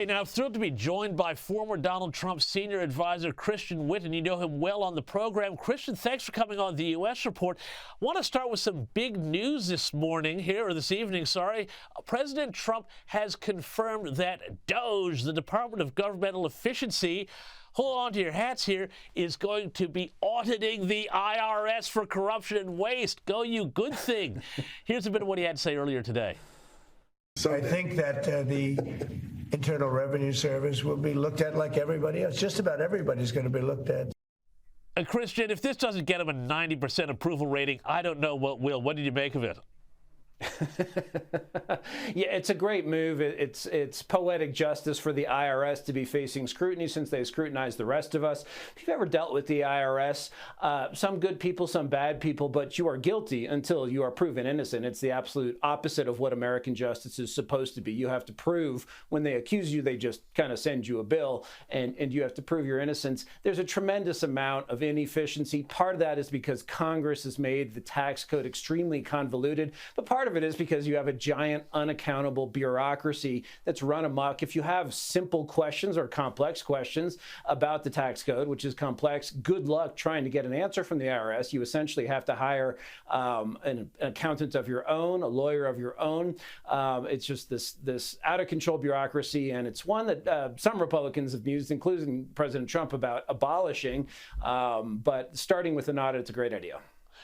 Now, I'm thrilled to be joined by former Donald Trump senior advisor Christian Whiton. You know him well on the program. Christian, thanks for coming on the U.S. Report. I want to start with some big news this evening. President Trump has confirmed that DOGE, the Department of Governmental Efficiency, hold on to your hats here, is going to be auditing the IRS for corruption and waste. Go you, good thing. Here's a bit of what he had to say earlier today. So I think that the Internal Revenue Service will be looked at like everybody else. Just about everybody's going to be looked at. Christian, if this doesn't get him a 90% approval rating, I don't know what will. What did you make of it? Yeah, it's a great move. It's poetic justice for the IRS to be facing scrutiny since they scrutinize the rest of us. If you've ever dealt with the IRS, some good people, some bad people, but you are guilty until you are proven innocent. It's the absolute opposite of what American justice is supposed to be. You have to prove, when they accuse you, they just kind of send you a bill, and you have to prove your innocence. There's a tremendous amount of inefficiency. Part of that is because Congress has made the tax code extremely convoluted, but part of it is because you have a giant unaccountable bureaucracy that's run amok. If you have simple questions or complex questions about the tax code, which is complex, good luck trying to get an answer from the IRS. You essentially have to hire an accountant of your own, a lawyer of your own. It's just this out of control bureaucracy, and it's one that some Republicans have used, including President Trump, about abolishing. But starting with an audit, it's a great idea.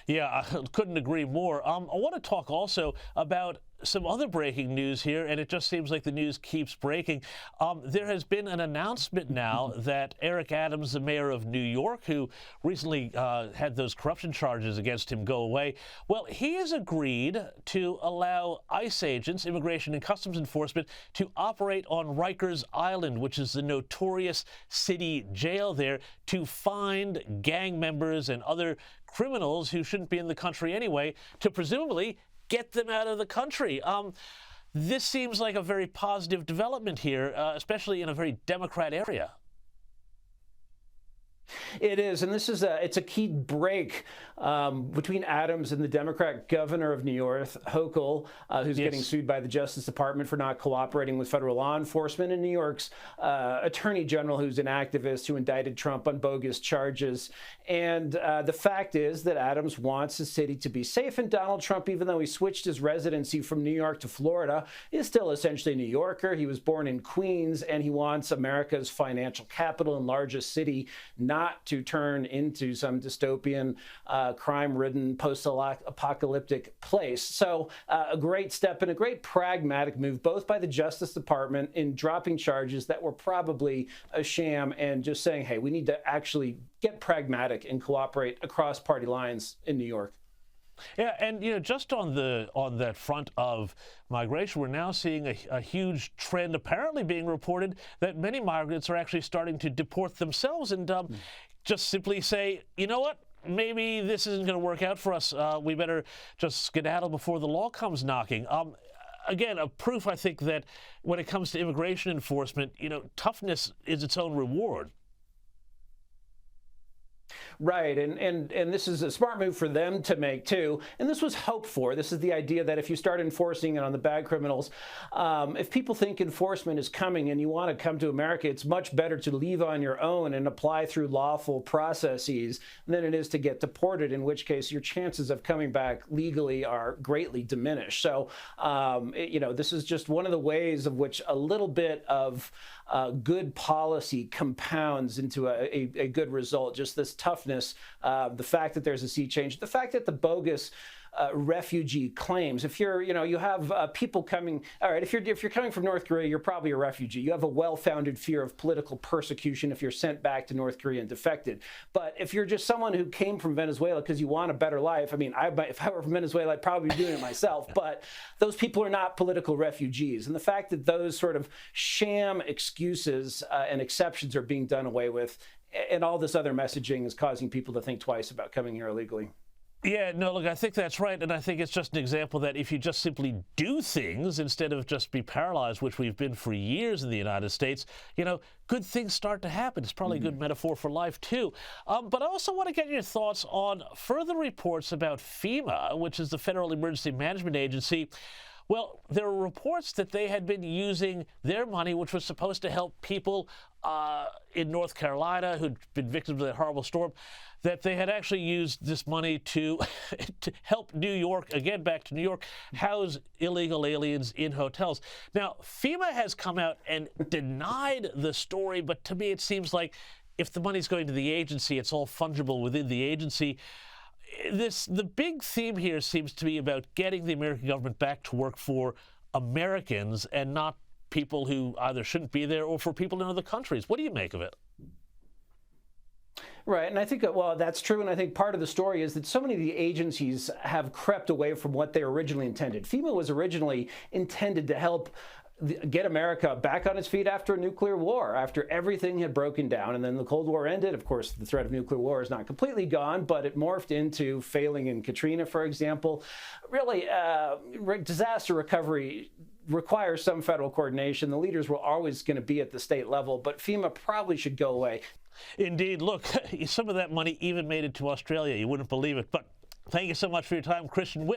Yeah, I couldn't agree more. I want to talk also about some other breaking news here, and it just seems like the news keeps breaking. There has been an announcement now that Eric Adams, the mayor of New York, who recently had those corruption charges against him go away, well, he has agreed to allow ICE agents, Immigration and Customs Enforcement, to operate on Rikers Island, which is the notorious city jail there, to find gang members and other criminals who shouldn't be in the country anyway, to presumably get them out of the country. This seems like a very positive development here, especially in a very Democrat area. It is, and this is it's a key break between Adams and the Democrat governor of New York, Hochul, who's getting sued by the Justice Department for not cooperating with federal law enforcement, and New York's attorney general, who's an activist who indicted Trump on bogus charges. And the fact is that Adams wants the city to be safe, and Donald Trump, even though he switched his residency from New York to Florida, is still essentially a New Yorker. He was born in Queens, and he wants America's financial capital and largest city not to turn into some dystopian, crime-ridden, post-apocalyptic place. So a great step and a great pragmatic move, both by the Justice Department in dropping charges that were probably a sham and just saying, hey, we need to actually get pragmatic and cooperate across party lines in New York. Yeah, and just on that front of migration, we're now seeing a huge trend apparently being reported that many migrants are actually starting to deport themselves and just simply say, you know what, maybe this isn't going to work out for us. We better just skedaddle before the law comes knocking. Again, a proof, I think, that when it comes to immigration enforcement, toughness is its own reward. Right, and this is a smart move for them to make, too. And this was hoped for. This is the idea that if you start enforcing it on the bad criminals, if people think enforcement is coming and you want to come to America, it's much better to leave on your own and apply through lawful processes than it is to get deported, in which case your chances of coming back legally are greatly diminished. So, this is just one of the ways of which a little bit of good policy compounds into a good result. Just this toughness, the fact that there's a sea change, the fact that the bogus refugee claims. If you're, you have people coming. All right, if you're coming from North Korea, you're probably a refugee. You have a well-founded fear of political persecution if you're sent back to North Korea and defected. But if you're just someone who came from Venezuela because you want a better life, I mean, if I were from Venezuela, I'd probably be doing it myself. But those people are not political refugees, and the fact that those sort of sham excuses and exceptions are being done away with, and all this other messaging is causing people to think twice about coming here illegally. Yeah, no, look, I think that's right. And I think it's just an example that if you just simply do things instead of just be paralyzed, which we've been for years in the United States, good things start to happen. It's probably a good metaphor for life, too. But I also want to get your thoughts on further reports about FEMA, which is the Federal Emergency Management Agency. Well, there were reports that they had been using their money, which was supposed to help people in North Carolina who'd been victims of that horrible storm, that they had actually used this money to, to help New York, again back to New York, house illegal aliens in hotels. Now, FEMA has come out and denied the story, but to me it seems like if the money's going to the agency, it's all fungible within the agency. The big theme here seems to be about getting the American government back to work for Americans and not people who either shouldn't be there or for people in other countries. What do you make of it? Right, and I think, well, that's true, and I think part of the story is that so many of the agencies have crept away from what they originally intended. FEMA was originally intended to help get America back on its feet after a nuclear war, after everything had broken down, and then the Cold War ended. Of course, the threat of nuclear war is not completely gone, but it morphed into failing in Katrina, for example. Really, disaster recovery requires some federal coordination. The leaders were always going to be at the state level, but FEMA probably should go away. Indeed. Look, some of that money even made it to Australia. You wouldn't believe it. But thank you so much for your time, Christian Whiton.